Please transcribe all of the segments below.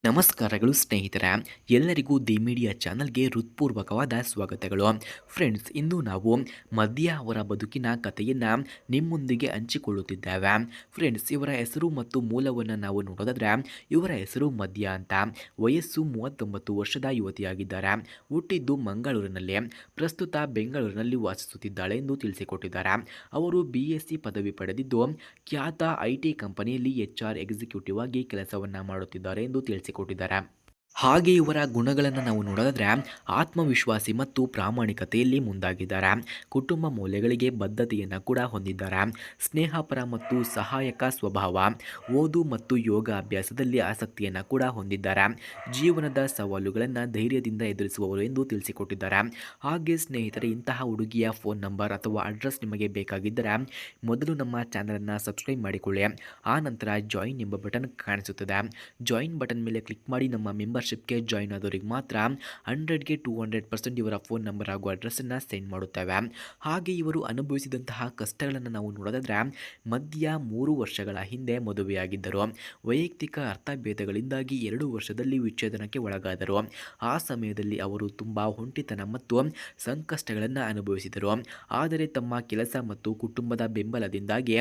ನಮಸ್ಕಾರಗಳು ಸ್ನೇಹಿತರೆ, ಎಲ್ಲರಿಗೂ ದಿ ಮೀಡಿಯಾ ಚಾನಲ್ಗೆ ಹೃತ್ಪೂರ್ವಕವಾದ ಸ್ವಾಗತಗಳು. ಫ್ರೆಂಡ್ಸ್, ಇಂದು ನಾವು ಮದ್ಯ ಅವರ ಬದುಕಿನ ಕಥೆಯನ್ನು ನಿಮ್ಮೊಂದಿಗೆ ಹಂಚಿಕೊಳ್ಳುತ್ತಿದ್ದೇವೆ. ಫ್ರೆಂಡ್ಸ್, ಇವರ ಹೆಸರು ಮತ್ತು ಮೂಲವನ್ನು ನಾವು ನೋಡೋದಾದರೆ ಇವರ ಹೆಸರು ಮದ್ಯ ಅಂತ. ವಯಸ್ಸು 39 ವರ್ಷದ ಯುವತಿಯಾಗಿದ್ದಾರೆ. ಹುಟ್ಟಿದ್ದು ಮಂಗಳೂರಿನಲ್ಲಿ, ಪ್ರಸ್ತುತ ಬೆಂಗಳೂರಿನಲ್ಲಿ ವಾಸಿಸುತ್ತಿದ್ದಾಳೆ ಎಂದು ತಿಳಿಸಿಕೊಟ್ಟಿದ್ದಾರೆ. ಅವರು BSc ಪದವಿ ಪಡೆದಿದ್ದು ಖ್ಯಾತ IT ಕಂಪನಿಯಲ್ಲಿ HR ಎಕ್ಸಿಕ್ಯೂಟಿವ್ ಆಗಿ ಕೆಲಸವನ್ನು ಮಾಡುತ್ತಿದ್ದಾರೆ ಎಂದು ತಿಳಿಸಿಕೊಟ್ಟಿದ್ದಾರೆ. ಹಾಗೆ ಇವರ ಗುಣಗಳನ್ನು ನಾವು ನೋಡೋದಾದರೆ ಆತ್ಮವಿಶ್ವಾಸಿ ಮತ್ತು ಪ್ರಾಮಾಣಿಕತೆಯಲ್ಲಿ ಮುಂದಾಗಿದ್ದಾರೆ. ಕುಟುಂಬ ಮೌಲ್ಯಗಳಿಗೆ ಬದ್ಧತೆಯನ್ನು ಕೂಡ ಹೊಂದಿದ್ದಾರೆ. ಸ್ನೇಹಪರ ಮತ್ತು ಸಹಾಯಕ ಸ್ವಭಾವ. ಓದು ಮತ್ತು ಯೋಗ ಅಭ್ಯಾಸದಲ್ಲಿ ಆಸಕ್ತಿಯನ್ನು ಕೂಡ ಹೊಂದಿದ್ದಾರೆ. ಜೀವನದ ಸವಾಲುಗಳನ್ನು ಧೈರ್ಯದಿಂದ ಎದುರಿಸುವವರು ಎಂದು ತಿಳಿಸಿಕೊಟ್ಟಿದ್ದಾರೆ. ಹಾಗೆ ಸ್ನೇಹಿತರೆ, ಇಂತಹ ಹುಡುಗಿಯ ಫೋನ್ ನಂಬರ್ ಅಥವಾ ಅಡ್ರೆಸ್ ನಿಮಗೆ ಬೇಕಾಗಿದ್ದರೆ ಮೊದಲು ನಮ್ಮ ಚಾನಲನ್ನು ಸಬ್ಸ್ಕ್ರೈಬ್ ಮಾಡಿಕೊಳ್ಳಿ. ಆ ನಂತರ ಜಾಯಿನ್ ಎಂಬ ಬಟನ್ ಕಾಣಿಸುತ್ತದೆ. ಜಾಯಿನ್ ಬಟನ್ ಮೇಲೆ ಕ್ಲಿಕ್ ಮಾಡಿ ನಮ್ಮ ಮೆಂಬರ್ಶಿಪ್ಗೆ ಜಾಯಿನ್ ಆದವರಿಗೆ ಮಾತ್ರ 100ಗೆ 200% ಇವರ ಫೋನ್ ನಂಬರ್ ಹಾಗೂ ಅಡ್ರೆಸ್ಸನ್ನು ಸೆಂಡ್ ಮಾಡುತ್ತೇವೆ. ಹಾಗೆ ಇವರು ಅನುಭವಿಸಿದಂತಹ ಕಷ್ಟಗಳನ್ನು ನಾವು ನೋಡೋದಾದರೆ ಮದ್ಯ 3 ವರ್ಷಗಳ ಹಿಂದೆ ಮದುವೆಯಾಗಿದ್ದರು. ವೈಯಕ್ತಿಕ ಅರ್ಥಭೇದಗಳಿಂದಾಗಿ 2 ವರ್ಷದಲ್ಲಿ ವಿಚ್ಛೇದನಕ್ಕೆ ಒಳಗಾದರು. ಆ ಸಮಯದಲ್ಲಿ ಅವರು ತುಂಬ ಒಂಟಿತನ ಮತ್ತು ಸಂಕಷ್ಟಗಳನ್ನು ಅನುಭವಿಸಿದರು. ಆದರೆ ತಮ್ಮ ಕೆಲಸ ಮತ್ತು ಕುಟುಂಬದ ಬೆಂಬಲದಿಂದಾಗಿ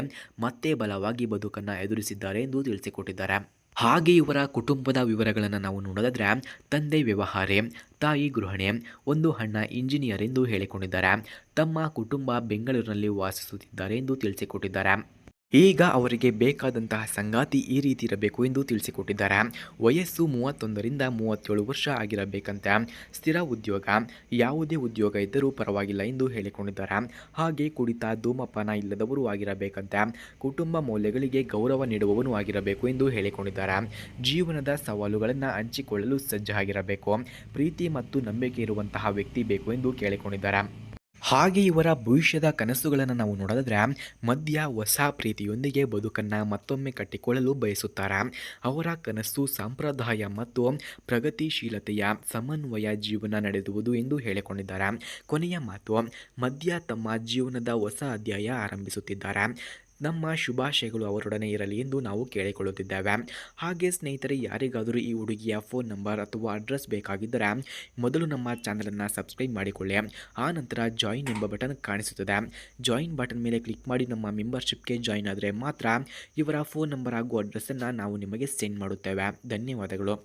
ಮತ್ತೆ ಬಲವಾಗಿ ಬದುಕನ್ನು ಎದುರಿಸಿದ್ದಾರೆ ಎಂದು ತಿಳಿಸಿಕೊಟ್ಟಿದ್ದಾರೆ. ಹಾಗೆ ಇವರ ಕುಟುಂಬದ ವಿವರಗಳನ್ನು ನಾವು ನೋಡೋದಾದರೆ ತಂದೆ ವ್ಯವಹಾರಿ, ತಾಯಿ ಗೃಹಿಣಿ, ಒಂದು ಅಣ್ಣ ಇಂಜಿನಿಯರ್ ಎಂದು ಹೇಳಿಕೊಂಡಿದ್ದಾರೆ. ತಮ್ಮ ಕುಟುಂಬ ಬೆಂಗಳೂರಿನಲ್ಲಿ ವಾಸಿಸುತ್ತಿದ್ದಾರೆ ಎಂದು ತಿಳಿಸಿಕೊಟ್ಟಿದ್ದಾರೆ. ಈಗ ಅವರಿಗೆ ಬೇಕಾದಂತಹ ಸಂಗಾತಿ ಈ ರೀತಿ ಇರಬೇಕು ಎಂದು ತಿಳಿಸಿಕೊಟ್ಟಿದ್ದಾರೆ. ವಯಸ್ಸು 31ರಿಂದ 37 ವರ್ಷ ಆಗಿರಬೇಕಂತೆ. ಸ್ಥಿರ ಉದ್ಯೋಗ, ಯಾವುದೇ ಉದ್ಯೋಗ ಇದ್ದರೂ ಪರವಾಗಿಲ್ಲ ಎಂದು ಹೇಳಿಕೊಂಡಿದ್ದಾರೆ. ಹಾಗೆ ಕುಡಿತ ಧೂಮಪಾನ ಇಲ್ಲದವರು ಆಗಿರಬೇಕಂತೆ. ಕುಟುಂಬ ಮೌಲ್ಯಗಳಿಗೆ ಗೌರವ ನೀಡುವವನು ಆಗಿರಬೇಕು ಎಂದು ಹೇಳಿಕೊಂಡಿದ್ದಾರೆ. ಜೀವನದ ಸವಾಲುಗಳನ್ನು ಹಂಚಿಕೊಳ್ಳಲು ಸಜ್ಜಾಗಿರಬೇಕು. ಪ್ರೀತಿ ಮತ್ತು ನಂಬಿಕೆ ಇರುವಂತಹ ವ್ಯಕ್ತಿ ಬೇಕು ಎಂದು ಕೇಳಿಕೊಂಡಿದ್ದಾರೆ. ಹಾಗೆ ಇವರ ಭವಿಷ್ಯದ ಕನಸುಗಳನ್ನು ನಾವು ನೋಡೋದಾದರೆ ಮದ್ಯ ಹೊಸ ಪ್ರೀತಿಯೊಂದಿಗೆ ಬದುಕನ್ನು ಮತ್ತೊಮ್ಮೆ ಕಟ್ಟಿಕೊಳ್ಳಲು ಬಯಸುತ್ತಾರೆ. ಅವರ ಕನಸು ಸಂಪ್ರದಾಯ ಮತ್ತು ಪ್ರಗತಿಶೀಲತೆಯ ಸಮನ್ವಯ ಜೀವನ ನಡೆಸುವುದು ಎಂದು ಹೇಳಿಕೊಂಡಿದ್ದಾರೆ. ಕೊನೆಯ ಮಾತು, ಮದ್ಯ ತಮ್ಮ ಜೀವನದ ಹೊಸ ಅಧ್ಯಾಯ ಆರಂಭಿಸುತ್ತಿದ್ದಾರೆ. ನಮ್ಮ ಶುಭಾಶಯಗಳು ಅವರೊಡನೆ ಇರಲಿ ಎಂದು ನಾವು ಕೇಳಿಕೊಳ್ಳುತ್ತಿದ್ದೇವೆ. ಹಾಗೆ ಸ್ನೇಹಿತರೆ, ಯಾರಿಗಾದರೂ ಈ ಹುಡುಗಿಯ ಫೋನ್ ನಂಬರ್ ಅಥವಾ ಅಡ್ರೆಸ್ ಬೇಕಾಗಿದ್ದರೆ ಮೊದಲು ನಮ್ಮ ಚಾನಲನ್ನು ಸಬ್ಸ್ಕ್ರೈಬ್ ಮಾಡಿಕೊಳ್ಳಿ. ಆ ನಂತರ ಜಾಯಿನ್ ಎಂಬ ಬಟನ್ ಕಾಣಿಸುತ್ತದೆ. ಜಾಯಿನ್ ಬಟನ್ ಮೇಲೆ ಕ್ಲಿಕ್ ಮಾಡಿ ನಮ್ಮ ಮೆಂಬರ್ಶಿಪ್ಗೆ ಜಾಯಿನ್ ಆದರೆ ಮಾತ್ರ ಇವರ ಫೋನ್ ನಂಬರ್ ಹಾಗೂ ಅಡ್ರೆಸ್ಸನ್ನು ನಾವು ನಿಮಗೆ ಸೆಂಡ್ ಮಾಡುತ್ತೇವೆ. ಧನ್ಯವಾದಗಳು.